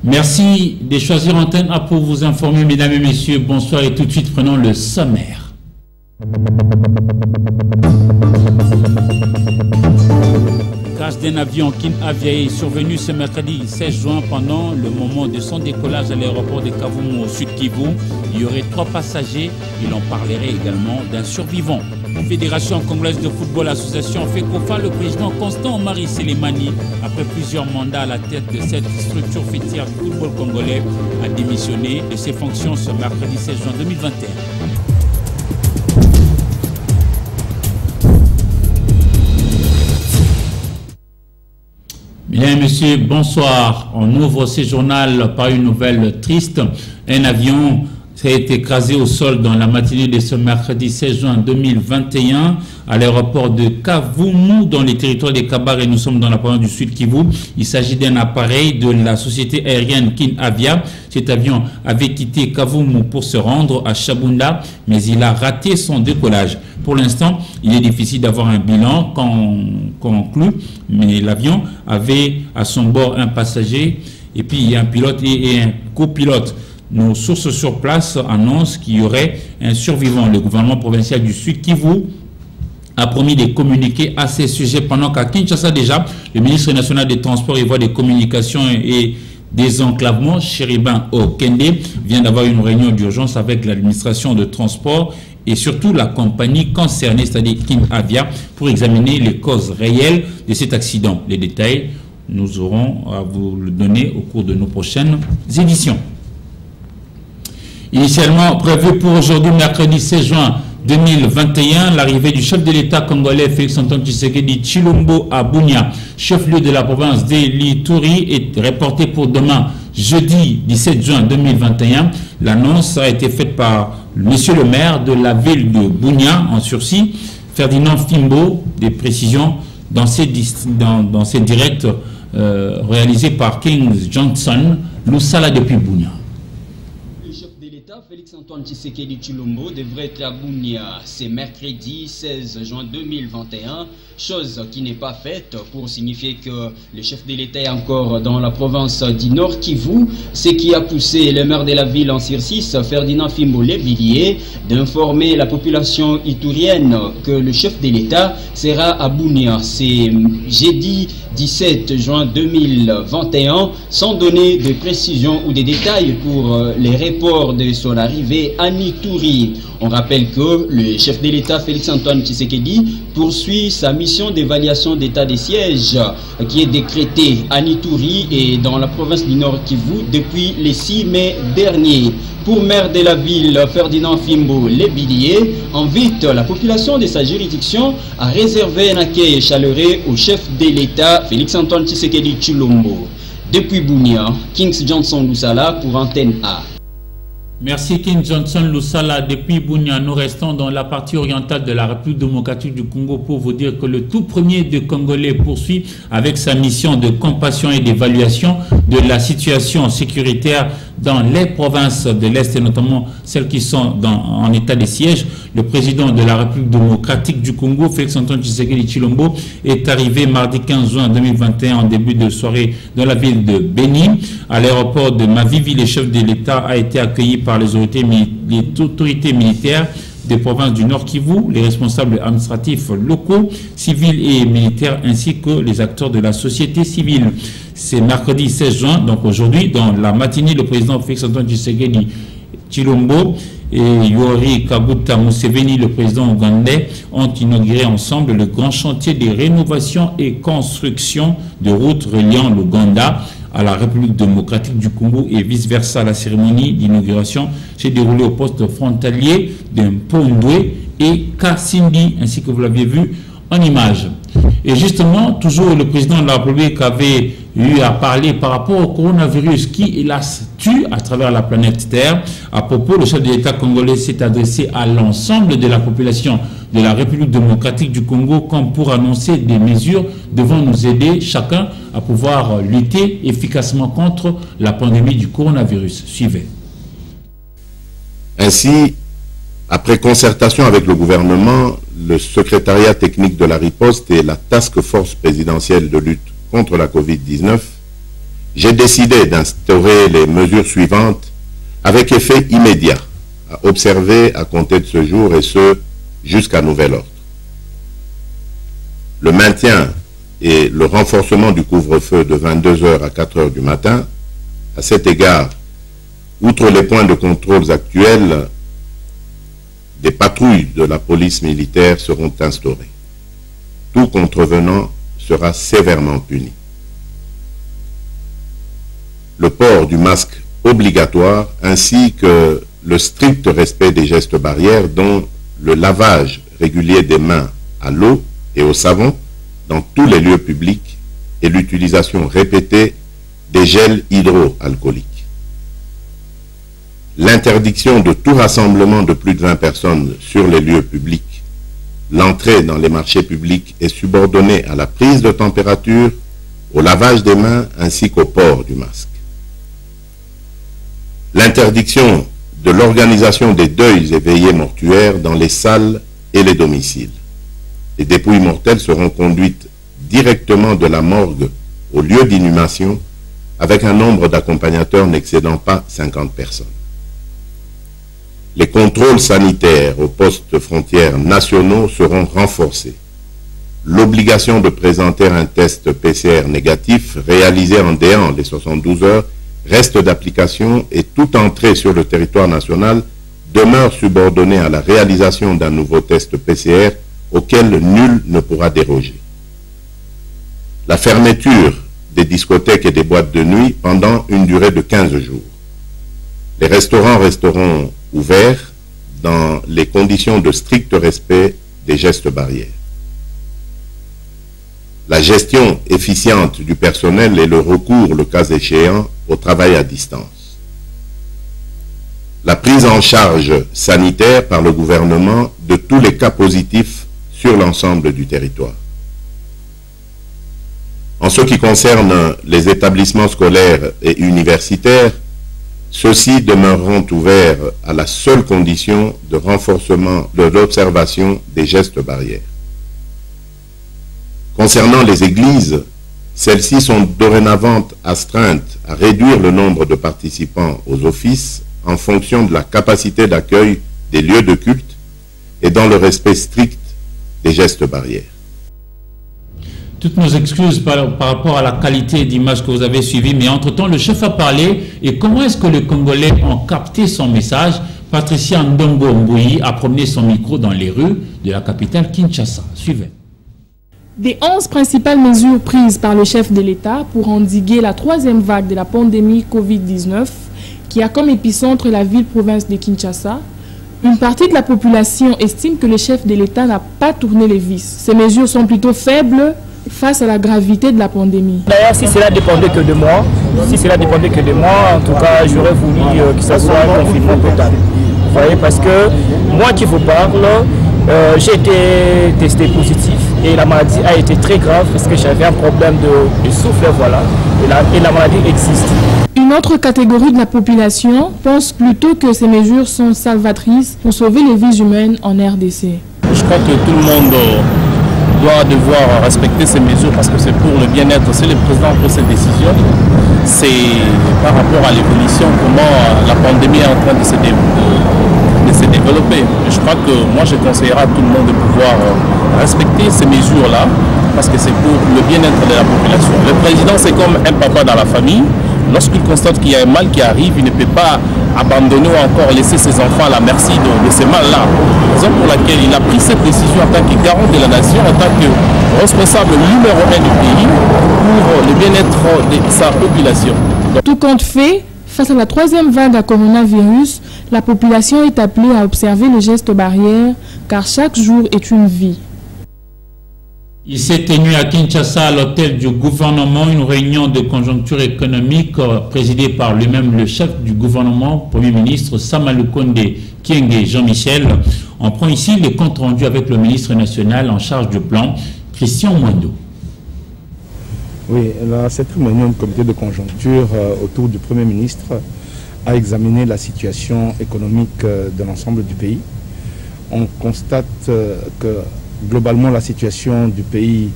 Merci de choisir Antenne A pour vous informer, mesdames et messieurs. Bonsoir et tout de suite, prenons le sommaire. Crash d'un avion Kin Avia est survenu ce mercredi 16 juin pendant le moment de son décollage à l'aéroport de Kavumu au sud Kivu. Il y aurait 3 passagers. Il en parlerait également d'un survivant. Fédération congolaise de football, association FECOFA, le président Constant Omari Selemani, après plusieurs mandats à la tête de cette structure fêtière du football congolais, a démissionné de ses fonctions ce mercredi 16 juin 2021. Mesdames et messieurs, bonsoir. On ouvre ce journal par une nouvelle triste. Un avion a été écrasé au sol dans la matinée de ce mercredi 16 juin 2021 à l'aéroport de Kavumu dans les territoires de Kabar, et nous sommes dans la province du Sud Kivu. Il s'agit d'un appareil de la société aérienne Kin Avia. Cet avion avait quitté Kavumu pour se rendre à Shabunda, mais il a raté son décollage. Pour l'instant, il est difficile d'avoir un bilan conclu, mais l'avion avait à son bord un passager et puis un pilote et un copilote. Nos sources sur place annoncent qu'il y aurait un survivant. Le gouvernement provincial du Sud Kivu a promis de communiquer à ces sujets pendant qu'à Kinshasa déjà, le ministre national des Transports et voies des communications et des enclavements, Chéribin Okende, vient d'avoir une réunion d'urgence avec l'administration de transport et surtout la compagnie concernée, c'est-à-dire Kin Avia, pour examiner les causes réelles de cet accident. Les détails, nous aurons à vous le donner au cours de nos prochaines éditions. Initialement prévu pour aujourd'hui, mercredi 16 juin 2021, l'arrivée du chef de l'État congolais Félix-Antoine Tshisekedi Tshilombo à Bunia, chef-lieu de la province de l'Ituri, est reportée pour demain, jeudi 17 juin 2021. L'annonce a été faite par monsieur le maire de la ville de Bunia en sursis, Ferdinand Fimbo. Des précisions dans ces directs réalisés par King Johnson Lusala depuis Bunia. Félix-Antoine Tshisekedi Tshilombo devrait être à Bunia ce mercredi 16 juin 2021, chose qui n'est pas faite pour signifier que le chef de l'État est encore dans la province du Nord Kivu, ce qui a poussé le maire de la ville en sursis, Ferdinand Fimbo Lébilier, d'informer la population iturienne que le chef de l'État sera à Bunia. C'est jeudi 17 juin 2021, sans donner de précisions ou de détails pour les reports de son arrivée à Ituri. On rappelle que le chef de l'État Félix-Antoine Tshisekedi poursuit sa mission d'évaluation d'état des sièges qui est décrétée à Ituri et dans la province du Nord Kivu depuis le 6 mai dernier. Pour maire de la ville, Ferdinand Fimbo Lébilier invite la population de sa juridiction à réserver un accueil chaleureux au chef de l'État Félix-Antoine Tshisekedi Tshilombo. Depuis Bunia, Kings Johnson Lusala pour Antenne A. Merci King Johnson Lusala. Depuis Bunia, nous restons dans la partie orientale de la République démocratique du Congo pour vous dire que le tout premier de Congolais poursuit avec sa mission de compassion et d'évaluation de la situation sécuritaire dans les provinces de l'Est et notamment celles qui sont en état de siège. Le président de la République démocratique du Congo, Félix-Antoine Tshisekedi Tshilombo, est arrivé mardi 15 juin 2021 en début de soirée dans la ville de Beni. À l'aéroport de Mavivi, le chef de l'État a été accueilli par les autorités militaires des provinces du Nord Kivu, les responsables administratifs locaux, civils et militaires, ainsi que les acteurs de la société civile. C'est mercredi 16 juin, donc aujourd'hui, dans la matinée, le président Félix-Antoine Tshisekedi Tshilombo et Yoweri Kaguta Museveni, le président ougandais, ont inauguré ensemble le grand chantier de rénovation et construction de routes reliant l'Ouganda à la République démocratique du Congo et vice-versa. La cérémonie d'inauguration s'est déroulée au poste frontalier de Mpondwe et Kasindi, ainsi que vous l'aviez vu en image. Et justement, toujours le président de la République avait eu à parler par rapport au coronavirus qui, hélas, tue à travers la planète Terre. À propos, le chef de l'État congolais s'est adressé à l'ensemble de la population de la République démocratique du Congo comme pour annoncer des mesures devant nous aider chacun à pouvoir lutter efficacement contre la pandémie du coronavirus. Suivez. Ainsi, après concertation avec le gouvernement, le secrétariat technique de la riposte et la task force présidentielle de lutte contre la Covid-19 j'ai décidé d'instaurer les mesures suivantes avec effet immédiat à observer à compter de ce jour et ce jusqu'à nouvel ordre. Le maintien et le renforcement du couvre-feu de 22 h à 4 h du matin. À cet égard, outre les points de contrôle actuels, des patrouilles de la police militaire seront instaurées. Tout contrevenant sera sévèrement puni. Le port du masque obligatoire ainsi que le strict respect des gestes barrières, dont le lavage régulier des mains à l'eau et au savon dans tous les lieux publics et l'utilisation répétée des gels hydroalcooliques. L'interdiction de tout rassemblement de plus de 20 personnes sur les lieux publics. L'entrée dans les marchés publics est subordonnée à la prise de température, au lavage des mains ainsi qu'au port du masque. L'interdiction de l'organisation des deuils et veillées mortuaires dans les salles et les domiciles. Les dépouilles mortelles seront conduites directement de la morgue au lieu d'inhumation avec un nombre d'accompagnateurs n'excédant pas 50 personnes. Les contrôles sanitaires aux postes frontières nationaux seront renforcés. L'obligation de présenter un test PCR négatif réalisé en déant les 72 heures reste d'application et toute entrée sur le territoire national demeure subordonnée à la réalisation d'un nouveau test PCR auquel nul ne pourra déroger. La fermeture des discothèques et des boîtes de nuit pendant une durée de 15 jours. Les restaurants resteront ouverts dans les conditions de strict respect des gestes barrières. La gestion efficiente du personnel et le recours, le cas échéant, au travail à distance. La prise en charge sanitaire par le gouvernement de tous les cas positifs sur l'ensemble du territoire. En ce qui concerne les établissements scolaires et universitaires, ceux-ci demeureront ouverts à la seule condition de renforcement de l'observation des gestes barrières. Concernant les églises, celles-ci sont dorénavant astreintes à réduire le nombre de participants aux offices en fonction de la capacité d'accueil des lieux de culte et dans le respect strict des gestes barrières. Toutes nos excuses par rapport à la qualité d'image que vous avez suivie, mais entre-temps, le chef a parlé. Et comment est-ce que les Congolais ont capté son message? Patricia Ndongo Mboui a promené son micro dans les rues de la capitale Kinshasa. Suivez. Des 11 principales mesures prises par le chef de l'État pour endiguer la troisième vague de la pandémie Covid-19, qui a comme épicentre la ville-province de Kinshasa, une partie de la population estime que le chef de l'État n'a pas tourné les vis. Ces mesures sont plutôt faibles face à la gravité de la pandémie. D'ailleurs, si cela dépendait que de moi, en tout cas, j'aurais voulu que ça soit un confinement total. Vous voyez, parce que moi qui vous parle, j'ai été testé positif et la maladie a été très grave parce que j'avais un problème de souffle, voilà, et la maladie existe. Une autre catégorie de la population pense plutôt que ces mesures sont salvatrices pour sauver les vies humaines en RDC. Je crois que tout le monde doit devoir respecter ces mesures parce que c'est pour le bien-être. C'est le président qui prend cette décision. C'est par rapport à l'évolution, comment la pandémie est en train de se développer. Je crois que moi je conseillerais à tout le monde de pouvoir respecter ces mesures-là parce que c'est pour le bien-être de la population. Le président, c'est comme un papa dans la famille. Lorsqu'il constate qu'il y a un mal qui arrive, il ne peut pas abandonner ou encore laisser ses enfants à la merci de ce mal-là. Raison pour laquelle il a pris cette décision en tant que garant de la nation, en tant que responsable numéro 1 du pays pour le bien-être de sa population. Tout compte fait, face à la troisième vague à coronavirus, la population est appelée à observer les gestes barrières car chaque jour est une vie. Il s'est tenu à Kinshasa, à l'hôtel du gouvernement, une réunion de conjoncture économique présidée par lui-même le chef du gouvernement, Premier ministre Samalukonde Kyenge Jean-Michel. On prend ici les comptes rendus avec le ministre national en charge du plan, Christian Mwendo. Oui, cette réunion du comité de conjoncture autour du Premier ministre a examiné la situation économique de l'ensemble du pays. On constate que globalement, la situation du pays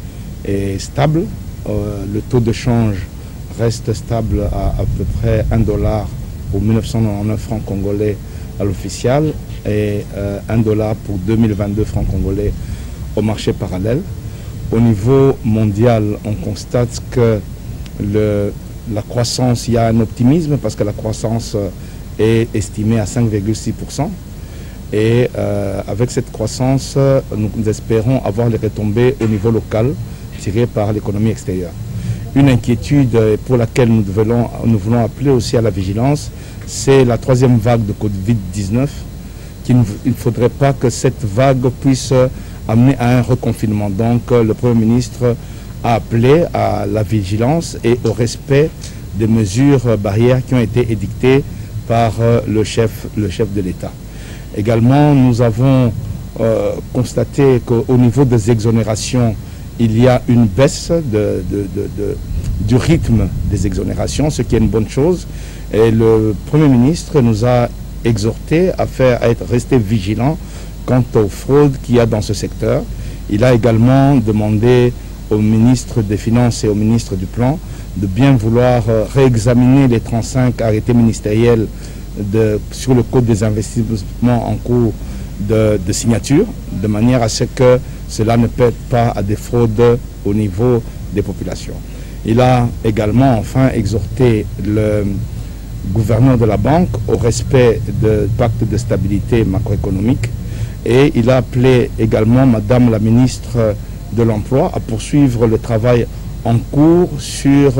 est stable. Le taux de change reste stable à peu près $1 pour 1999 francs congolais à l'official et $1 pour 2022 francs congolais au marché parallèle. Au niveau mondial, on constate que la croissance, il y a un optimisme parce que la croissance est estimée à 5,6%. Et avec cette croissance, nous espérons avoir les retombées au niveau local tirées par l'économie extérieure. Une inquiétude pour laquelle nous voulons appeler aussi à la vigilance, c'est la troisième vague de Covid-19. Il ne faudrait pas que cette vague puisse amener à un reconfinement. Donc le Premier ministre a appelé à la vigilance et au respect des mesures barrières qui ont été édictées par le chef de l'État. Également, nous avons constaté qu'au niveau des exonérations, il y a une baisse du rythme des exonérations, ce qui est une bonne chose. Et le Premier ministre nous a exhorté à rester vigilant quant aux fraudes qu'il y a dans ce secteur. Il a également demandé au ministre des Finances et au ministre du Plan de bien vouloir réexaminer les 35 arrêtés ministériels sur le code des investissements en cours de signature, de manière à ce que cela ne pète pas à des fraudes au niveau des populations. Il a également enfin exhorté le gouverneur de la banque au respect du pacte de stabilité macroéconomique et il a appelé également Madame la ministre de l'Emploi à poursuivre le travail en cours sur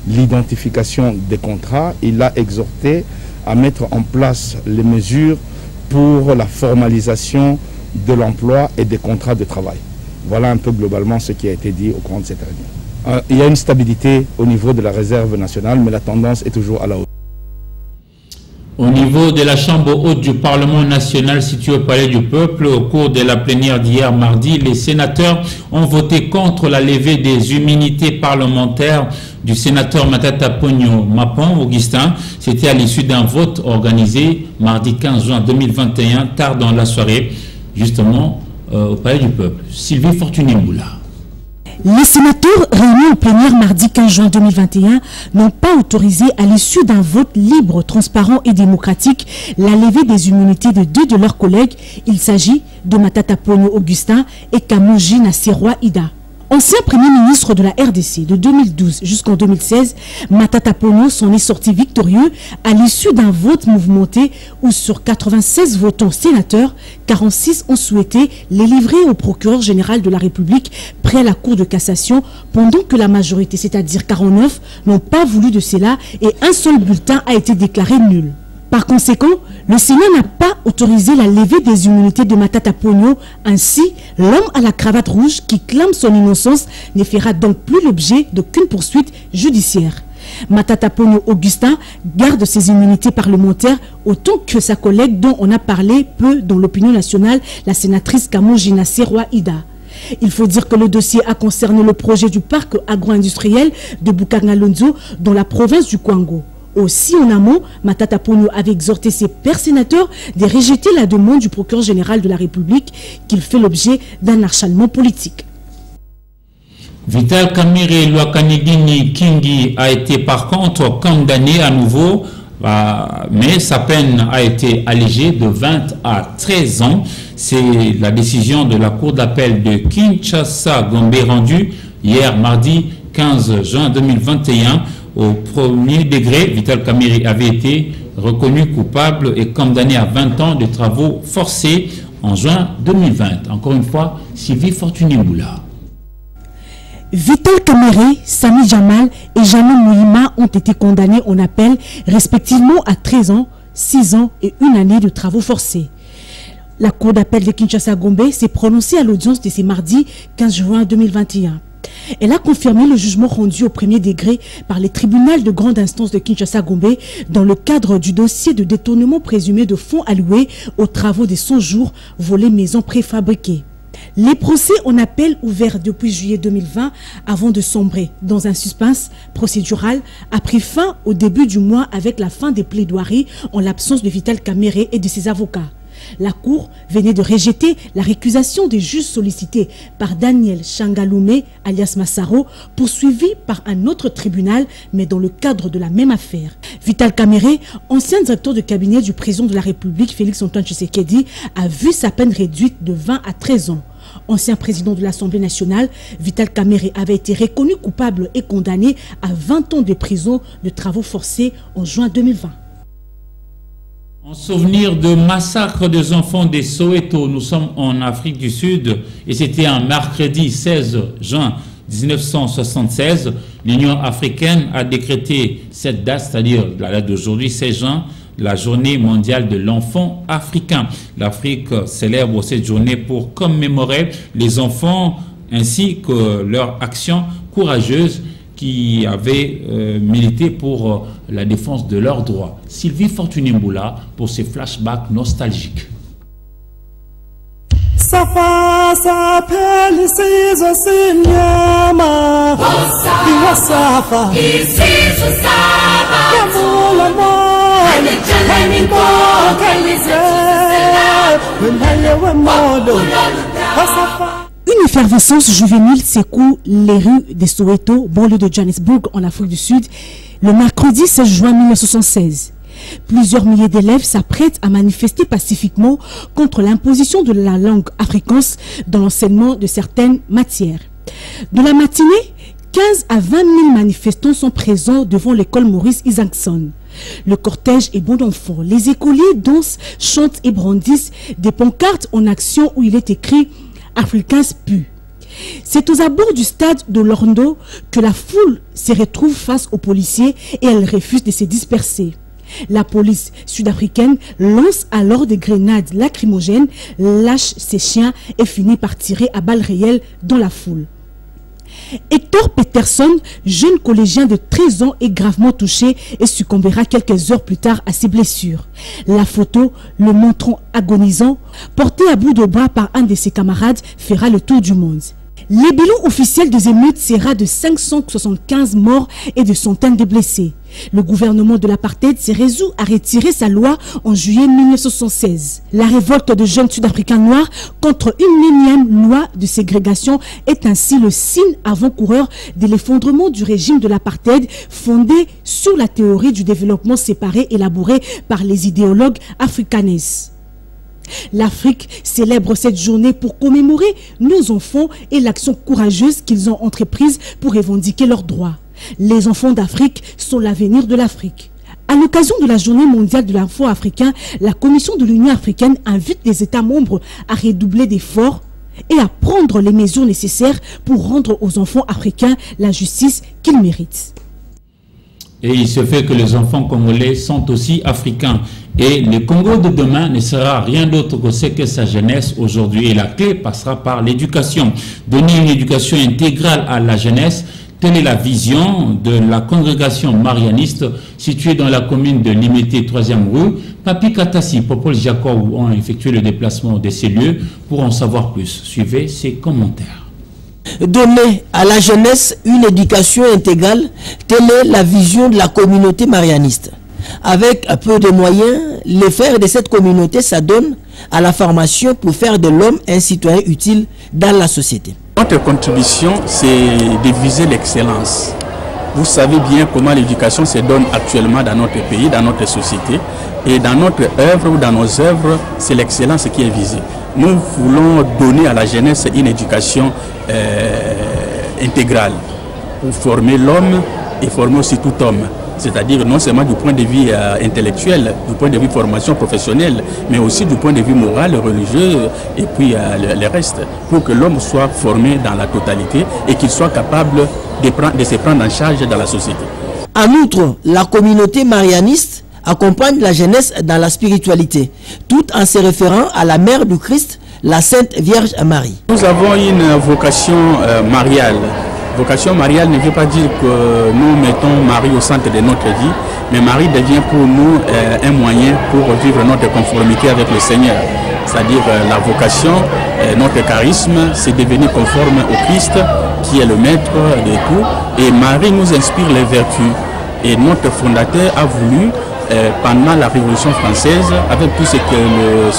l'identification des contrats. Il a exhorté à mettre en place les mesures pour la formalisation de l'emploi et des contrats de travail. Voilà un peu globalement ce qui a été dit au cours de cette réunion. Il y a une stabilité au niveau de la réserve nationale, mais la tendance est toujours à la hausse. Au niveau de la Chambre haute du Parlement national située au Palais du Peuple, au cours de la plénière d'hier mardi, les sénateurs ont voté contre la levée des immunités parlementaires du sénateur Matata Ponyo Mapon Augustin. C'était à l'issue d'un vote organisé mardi 15 juin 2021, tard dans la soirée, justement au Palais du Peuple. Sylvie Fortuné-Moula. Les sénateurs réunis en plénière mardi 15 juin 2021 n'ont pas autorisé à l'issue d'un vote libre, transparent et démocratique la levée des immunités de deux de leurs collègues. Il s'agit de Matata Ponyo Augustin et Kamuji Nassirwa Ida. Ancien Premier ministre de la RDC de 2012 jusqu'en 2016, Matata Ponyo s'en est sorti victorieux à l'issue d'un vote mouvementé où sur 96 votants sénateurs, 46 ont souhaité les livrer au procureur général de la République près la Cour de cassation, pendant que la majorité, c'est-à-dire 49, n'ont pas voulu de cela et un seul bulletin a été déclaré nul. Par conséquent, le Sénat n'a pas autorisé la levée des immunités de Matata Ponyo. Ainsi, l'homme à la cravate rouge qui clame son innocence ne fera donc plus l'objet d'aucune poursuite judiciaire. Matata Ponyo Augustin garde ses immunités parlementaires autant que sa collègue dont on a parlé peu dans l'opinion nationale, la sénatrice Kamuji Nassirwa Ida. Il faut dire que le dossier a concerné le projet du parc agro-industriel de Bukangalonzo dans la province du Kwango. Aussi en amont, Matata Ponyo avait exhorté ses pairs sénateurs de rejeter la demande du procureur général de la République qu'il fait l'objet d'un harcèlement politique. Vital Kamerhe Lwakanigini Kingi a été par contre condamné à nouveau, mais sa peine a été allégée de 20 à 13 ans. C'est la décision de la Cour d'appel de Kinshasa-Gombe rendue hier mardi 15 juin 2021. Au premier degré, Vital Kamerhe avait été reconnu coupable et condamné à 20 ans de travaux forcés en juin 2020. Encore une fois, Sylvie Fortuné-Moula. Vital Kamerhe, Sami Jamal et Janou Mouhima ont été condamnés en appel respectivement à 13 ans, 6 ans et 1 année de travaux forcés. La Cour d'appel de Kinshasa-Gombe s'est prononcée à l'audience de ce mardi 15 juin 2021. Elle a confirmé le jugement rendu au premier degré par les tribunaux de grande instance de Kinshasa-Gombe dans le cadre du dossier de détournement présumé de fonds alloués aux travaux des 100 jours volés maisons préfabriquées. Les procès en appel ouverts depuis juillet 2020 avant de sombrer dans un suspense procédural a pris fin au début du mois avec la fin des plaidoiries en l'absence de Vital Kamerhe et de ses avocats. La Cour venait de rejeter la récusation des juges sollicités par Daniel Changalume, alias Massaro, poursuivi par un autre tribunal, mais dans le cadre de la même affaire. Vital Kamerhe, ancien directeur de cabinet du président de la République, Félix-Antoine Tshisekedi, a vu sa peine réduite de 20 à 13 ans. Ancien président de l'Assemblée nationale, Vital Kamerhe avait été reconnu coupable et condamné à 20 ans de prison de travaux forcés en juin 2020. En souvenir de massacre des enfants des Soweto, nous sommes en Afrique du Sud et c'était un mercredi 16 juin 1976. L'Union africaine a décrété cette date, c'est-à-dire la date d'aujourd'hui, 16 juin, la journée mondiale de l'enfant africain. L'Afrique célèbre cette journée pour commémorer les enfants ainsi que leur action courageuse qui avaient milité pour la défense de leurs droits. Sylvie Fortuné-Mboula pour ses flashbacks nostalgiques. Safa s'appelle Sizo Sinyama Iwa Safa Isizo Saba Yamula Molo Haniko Kalize Wenalewe Molo Safa. Une effervescence juvénile secoue les rues de Soweto, banlieue de Johannesburg en Afrique du Sud, le mercredi 16 juin 1976. Plusieurs milliers d'élèves s'apprêtent à manifester pacifiquement contre l'imposition de la langue afrikaans dans l'enseignement de certaines matières. De la matinée, 15 à 20 000 manifestants sont présents devant l'école Maurice Isaacson. Le cortège est bon enfant. Les écoliers dansent, chantent et brandissent des pancartes en action où il est écrit « Afrikaans pu ». C'est aux abords du stade de l'Orlando que la foule se retrouve face aux policiers et elle refuse de se disperser. La police sud-africaine lance alors des grenades lacrymogènes, lâche ses chiens et finit par tirer à balles réelles dans la foule. Hector Peterson, jeune collégien de 13 ans, est gravement touché et succombera quelques heures plus tard à ses blessures. La photo, le montrant agonisant, porté à bout de bras par un de ses camarades, fera le tour du monde. Les bilans officiels des émeutes sera de 575 morts et de centaines de blessés. Le gouvernement de l'apartheid s'est résolu à retirer sa loi en juillet 1976. La révolte de jeunes Sud-Africains noirs contre une énième loi de ségrégation est ainsi le signe avant-coureur de l'effondrement du régime de l'apartheid fondé sur la théorie du développement séparé élaborée par les idéologues africanistes. L'Afrique célèbre cette journée pour commémorer nos enfants et l'action courageuse qu'ils ont entreprise pour revendiquer leurs droits. Les enfants d'Afrique sont l'avenir de l'Afrique. À l'occasion de la journée mondiale de l'enfant africain, la Commission de l'Union africaine invite les États membres à redoubler d'efforts et à prendre les mesures nécessaires pour rendre aux enfants africains la justice qu'ils méritent. Et il se fait que les enfants congolais sont aussi africains. Et le Congo de demain ne sera rien d'autre que ce que sa jeunesse aujourd'hui. Et la clé passera par l'éducation. Donner une éducation intégrale à la jeunesse, telle est la vision de la congrégation marianiste située dans la commune de Limité 3e rue. Papi Katassi, Popol Jacob ont effectué le déplacement de ces lieux pour en savoir plus. Suivez ses commentaires. Donner à la jeunesse une éducation intégrale, telle est la vision de la communauté marianiste. Avec peu de moyens, les frères de cette communauté s'adonnent à la formation pour faire de l'homme un citoyen utile dans la société. Notre contribution, c'est de viser l'excellence. Vous savez bien comment l'éducation se donne actuellement dans notre pays, dans notre société. Et dans notre œuvre ou dans nos œuvres, c'est l'excellence qui est visée. Nous voulons donner à la jeunesse une éducation intégrale pour former l'homme et former aussi tout homme. C'est-à-dire non seulement du point de vue intellectuel, du point de vue formation professionnelle, mais aussi du point de vue moral, religieux et puis le reste, pour que l'homme soit formé dans la totalité et qu'il soit capable de se prendre en charge dans la société. En outre, la communauté marianiste accompagne la jeunesse dans la spiritualité, tout en se référant à la mère du Christ, la Sainte Vierge Marie. Nous avons une vocation mariale. Vocation mariale ne veut pas dire que nous mettons Marie au centre de notre vie, mais Marie devient pour nous un moyen pour vivre notre conformité avec le Seigneur. C'est-à-dire la vocation, notre charisme, c'est devenir conforme au Christ, qui est le maître de tout. Et Marie nous inspire les vertus. Et notre fondateur a voulu pendant la Révolution française, avec tout ce que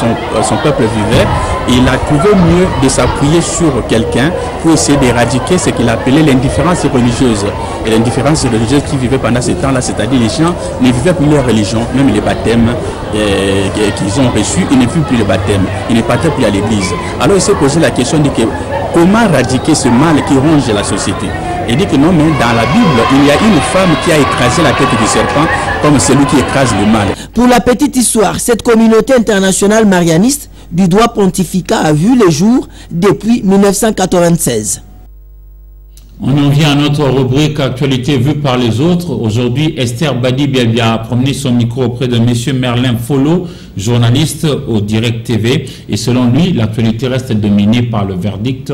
son peuple vivait, il a trouvé mieux de s'appuyer sur quelqu'un pour essayer d'éradiquer ce qu'il appelait l'indifférence religieuse. Et l'indifférence religieuse qui vivait pendant ce temps-là, c'est-à-dire les gens ne vivaient plus leur religion, même les baptêmes qu'ils ont reçus, ils ne vivaient plus le baptême, ils ne partaient plus à l'église. Alors il s'est posé la question de comment éradiquer ce mal qui ronge la société. Il dit que non, mais dans la Bible, il y a une femme qui a écrasé la tête du serpent comme celui qui écrase le mal. Pour la petite histoire, cette communauté internationale marianiste du droit pontifical a vu le jour depuis 1996. On en vient à notre rubrique Actualité vue par les autres. Aujourd'hui, Esther Badi-Biabia a promené son micro auprès de M. Merlin Follo, journaliste au Direct TV. Et selon lui, l'actualité reste dominée par le verdict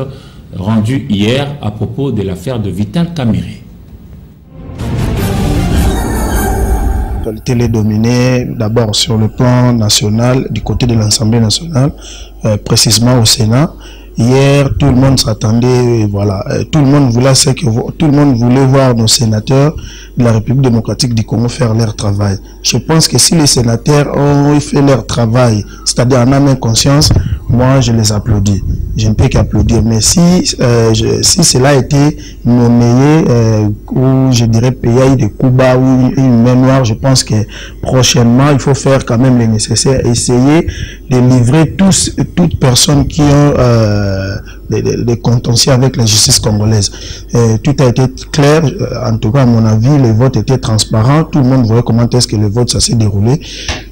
rendu hier à propos de l'affaire de Vital Kamerhe. L'actualité est dominée d'abord sur le plan national, du côté de l'Assemblée nationale, précisément au Sénat. Hier, tout le monde s'attendait, voilà, tout le monde voulait voir nos sénateurs de la République démocratique du Congo faire leur travail. Je pense que si les sénateurs ont fait leur travail, c'est-à-dire en âme et conscience, moi je les applaudis. Je ne peux qu'applaudir. Mais si cela a été nommé ou je dirais payé de coups bas ou une main noire, je pense que prochainement il faut faire quand même le nécessaire, essayer de livrer toutes personnes qui ont des contentieux avec la justice congolaise. Tout a été clair, en tout cas à mon avis, le vote était transparent, tout le monde voyait comment est-ce que le vote ça s'est déroulé,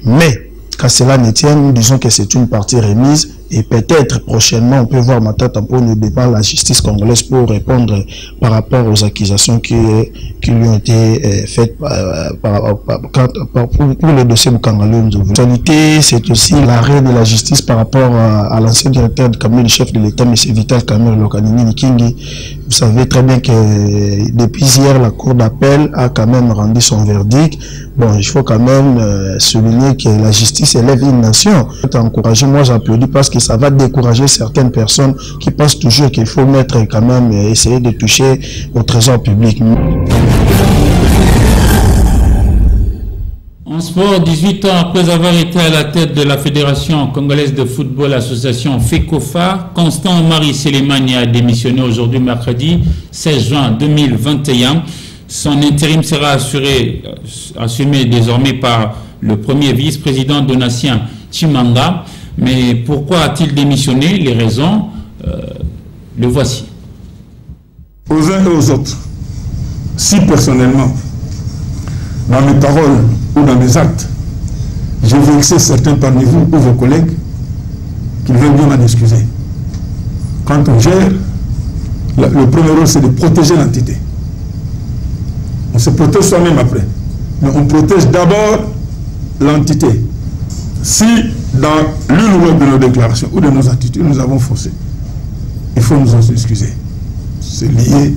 mais qu'à cela ne tienne, nous disons que c'est une partie remise et peut-être prochainement on peut voir Matata Ponyo devant la justice congolaise pour répondre par rapport aux accusations qui lui ont été faites pour le dossier Bukangalonzo. L'actualité, c'est aussi l'arrêt de la justice par rapport à l'ancien directeur de cabinet du chef de l'État, M. Vital Kamerhe Lokanini Nikingi. Vous savez très bien que depuis hier, la Cour d'appel a quand même rendu son verdict. Bon, il faut quand même souligner que la justice élève une nation. Encouragé, moi j'applaudis parce que ça va décourager certaines personnes qui pensent toujours qu'il faut mettre quand même, essayer de toucher au trésor public. En sport, 18 ans après avoir été à la tête de la Fédération congolaise de football, association FECOFA, Constant Marie Sélémani a démissionné aujourd'hui mercredi 16 juin 2021. Son intérim sera assumé désormais par le premier vice-président Donatien Chimanga. Mais pourquoi a-t-il démissionné? Les raisons, le voici. Aux uns et aux autres, si personnellement, dans mes paroles ou dans mes actes, j'ai vexé certains parmi vous ou vos collègues, qu'ils veulent bien m'en excuser. Quand on gère, le premier rôle c'est de protéger l'entité. On se protège soi-même après, mais on protège d'abord l'entité. Si dans l'une ou l'autre de nos déclarations ou de nos attitudes nous avons faussé, il faut nous en excuser. C'est lié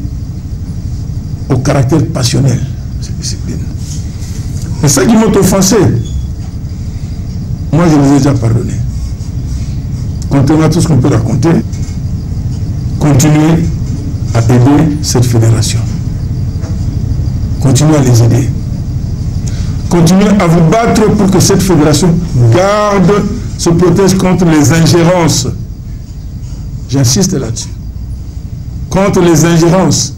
au caractère passionnel de cette discipline. Mais ceux qui m'ont offensé, moi je les ai déjà pardonnés. Compte à tout ce qu'on peut raconter, continuez à aider cette fédération. Continuez à les aider. Continuez à vous battre pour que cette fédération se protège contre les ingérences. J'insiste là-dessus. Contre les ingérences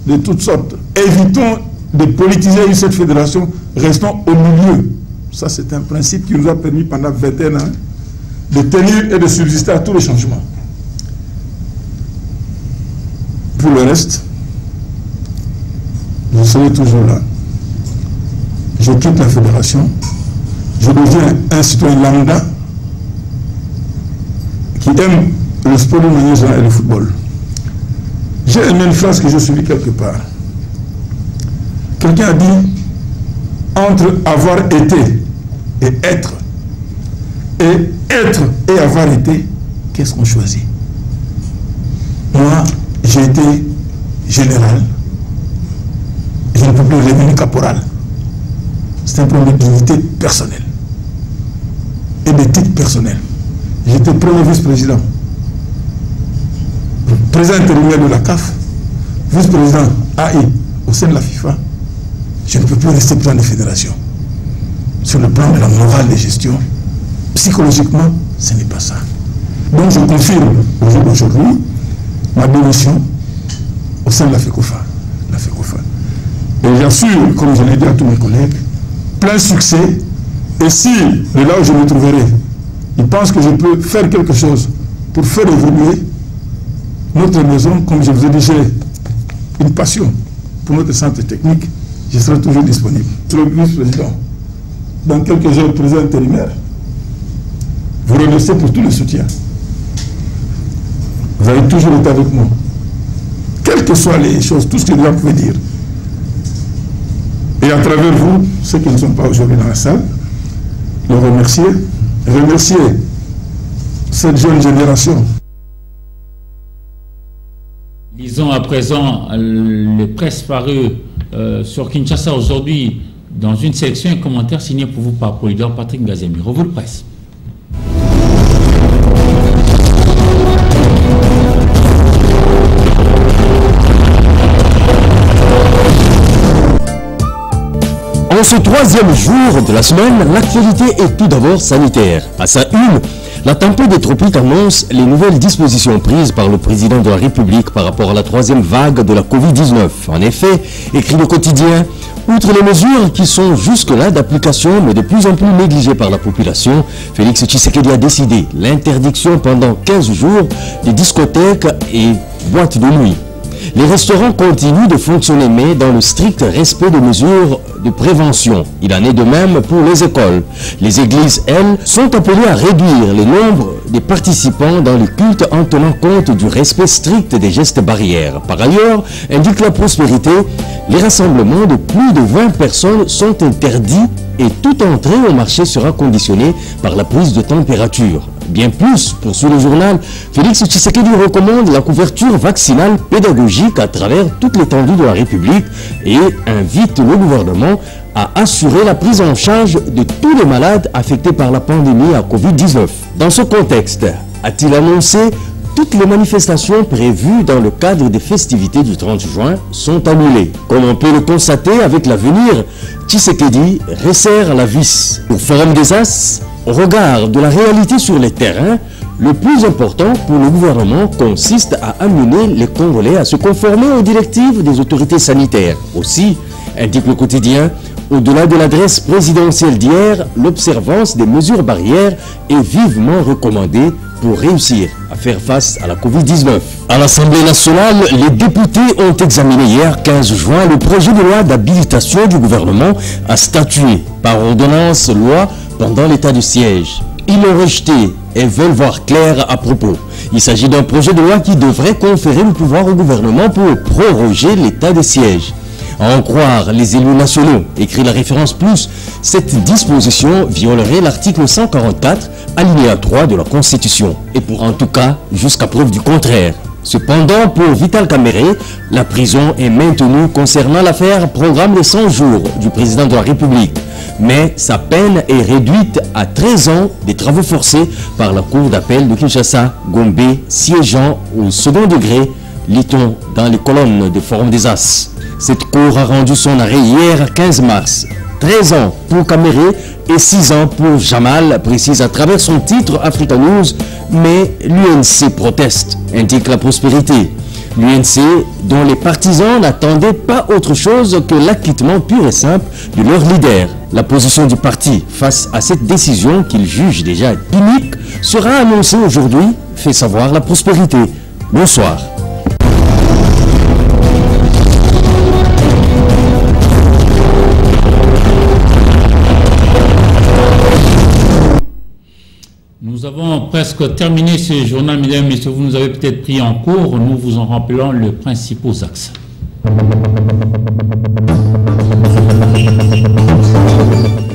de toutes sortes. Évitons de politiser cette fédération, restons au milieu. Ça, c'est un principe qui nous a permis pendant 21 ans de tenir et de subsister à tous les changements. Pour le reste, je serai toujours là. Je quitte la fédération, je deviens un citoyen lambda qui aime le sport de manière générale et le football. J'ai aimé une phrase que je suis lu quelque part. Quelqu'un a dit, entre avoir été et être et avoir été, qu'est-ce qu'on choisit? Moi, j'ai été général, je ne peux plus devenir caporal. C'est un problème d'unité personnelle et de titre personnel. J'étais premier vice-président, président intérimaire de la CAF, vice-président AI au sein de la FIFA. Je ne peux plus rester président de fédération. sur le plan de la morale de gestion. Psychologiquement, ce n'est pas ça. Donc je confirme au jour d'aujourd'hui ma démission au sein de la FECOFA. Et j'assure, comme je l'ai dit à tous mes collègues, plein succès. Et si, de là où je me trouverai, ils pensent que je peux faire quelque chose pour faire évoluer notre maison, comme je vous ai dit, j'ai une passion pour notre centre technique, je serai toujours disponible. Monsieur le vice-président, dans quelques heures, président intérimaire, vous remerciez pour tout le soutien. Vous avez toujours été avec moi. Quelles que soient les choses, tout ce que les gens pouvaient dire. Et à travers vous, ceux qui ne sont pas aujourd'hui dans la salle, le remercier cette jeune génération. Lisons à présent le presse paru sur Kinshasa aujourd'hui dans une sélection et commentaire signé pour vous par Polydor Patrick Gazemi. Revue de presse. En ce troisième jour de la semaine, l'actualité est tout d'abord sanitaire. À sa une, la tempête des tropiques annonce les nouvelles dispositions prises par le président de la République par rapport à la troisième vague de la Covid-19. En effet, écrit le quotidien, outre les mesures qui sont jusque-là d'application mais de plus en plus négligées par la population, Félix Tshisekedi a décidé l'interdiction pendant 15 jours des discothèques et boîtes de nuit. Les restaurants continuent de fonctionner mais dans le strict respect des mesures de prévention. Il en est de même pour les écoles. Les églises, elles, sont appelées à réduire le nombre des participants dans les cultes en tenant compte du respect strict des gestes barrières. Par ailleurs, indique la prospérité, les rassemblements de plus de 20 personnes sont interdits et toute entrée au marché sera conditionnée par la prise de température. Bien plus, poursuit le journal, Félix Tshisekedi recommande la couverture vaccinale pédagogique à travers toute l'étendue de la République et invite le gouvernement à assurer la prise en charge de tous les malades affectés par la pandémie à Covid-19. Dans ce contexte, a-t-il annoncé, toutes les manifestations prévues dans le cadre des festivités du 30 juin sont annulées. Comme on peut le constater avec l'avenir, Tshisekedi resserre la vis. Pour Forum des As, au regard de la réalité sur les terrains, le plus important pour le gouvernement consiste à amener les Congolais à se conformer aux directives des autorités sanitaires. Aussi, indique le quotidien, au-delà de l'adresse présidentielle d'hier, l'observance des mesures barrières est vivement recommandée pour réussir à faire face à la Covid-19. À l'Assemblée nationale, les députés ont examiné hier 15 juin le projet de loi d'habilitation du gouvernement à statuer par ordonnance loi pendant l'état de siège. Ils l'ont rejeté et veulent voir clair à propos. Il s'agit d'un projet de loi qui devrait conférer le pouvoir au gouvernement pour proroger l'état de siège. À en croire les élus nationaux, écrit la référence plus, cette disposition violerait l'article 144, alinéa 3 de la Constitution. Et pour en tout cas, jusqu'à preuve du contraire. Cependant, pour Vital Kamerhe, la prison est maintenue concernant l'affaire programme des 100 jours du président de la République. Mais sa peine est réduite à 13 ans des travaux forcés par la Cour d'appel de Kinshasa, Gombe, siégeant au second degré, lit-on dans les colonnes de Forum des As. Cette cour a rendu son arrêt hier 15 mars. 13 ans pour Kamerhe et 6 ans pour Jamal, précise à travers son titre Africa News, mais l'UNC proteste, indique la prospérité. L'UNC, dont les partisans n'attendaient pas autre chose que l'acquittement pur et simple de leur leader. La position du parti face à cette décision qu'il juge déjà inique sera annoncée aujourd'hui, fait savoir la prospérité. Bonsoir. Nous avons presque terminé ce journal, mesdames et messieurs. Vous nous avez peut-être pris en cours. Nous vous en rappelons les principaux axes.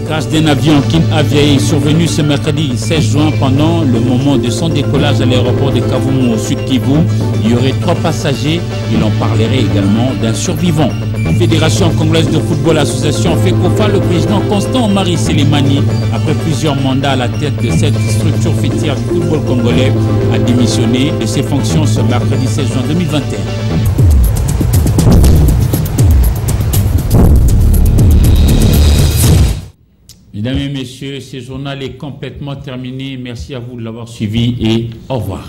Crash d'un avion Kin Aviaï survenu ce mercredi 16 juin pendant le moment de son décollage à l'aéroport de Kavumu au sud Kivu. Il y aurait 3 passagers. Il en parlerait également d'un survivant. Fédération congolaise de football association FECOFA, le président Constant Marie Selemani, après plusieurs mandats à la tête de cette structure fêtière du football congolais, a démissionné de ses fonctions ce mercredi 16 juin 2021. Mesdames et messieurs, ce journal est complètement terminé. Merci à vous de l'avoir suivi et au revoir.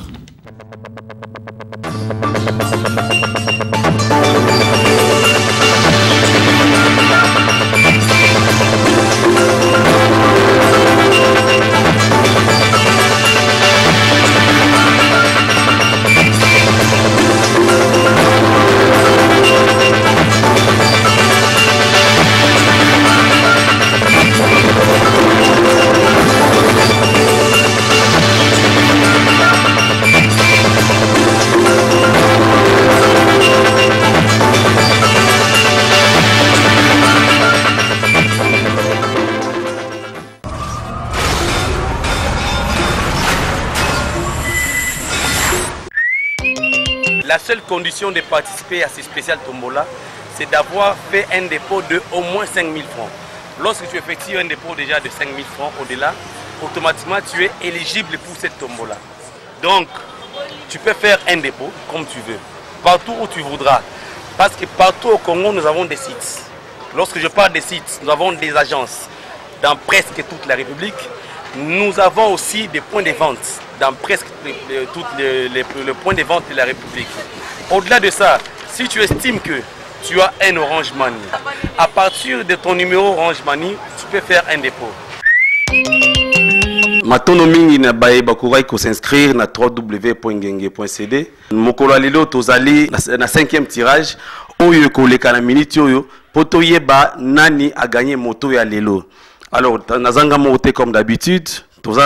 La seule condition de participer à ce spécial tombola, c'est d'avoir fait un dépôt de au moins 5 000 francs. Lorsque tu effectues un dépôt déjà de 5 000 francs au-delà, automatiquement tu es éligible pour cette tombola. Donc, tu peux faire un dépôt comme tu veux, partout où tu voudras. Parce que partout au Congo, nous avons des sites. Lorsque je parle des sites, nous avons des agences dans presque toute la République. Nous avons aussi des points de vente dans presque tous les points de vente de la République. Au-delà de ça, si tu estimes que tu as un Orange Money, à partir de ton numéro Orange Money, tu peux faire un dépôt. Matono mingi na baye bakurai ko s'inscrire na www.ngenge.cd. Mokolo lelo tozali na 5e tirage oyo ko leka na minute oyo poto yeba nani a gagné moto ya lelo. Alors, Nazanga Moté comme d'habitude,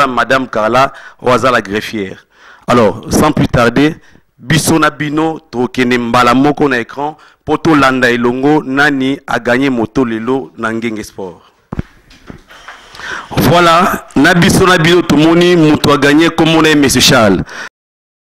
Madame Carla Rosa la greffière. Alors, sans plus tarder, Bissona Bino, Tokene Mbala Moko na écran, Poto Landa Elongo, Nani a gagné moto lelo Nangenge Sport. Voilà, Nabissona Bino Tomoni, Moto a gagné comme on a M. Charles.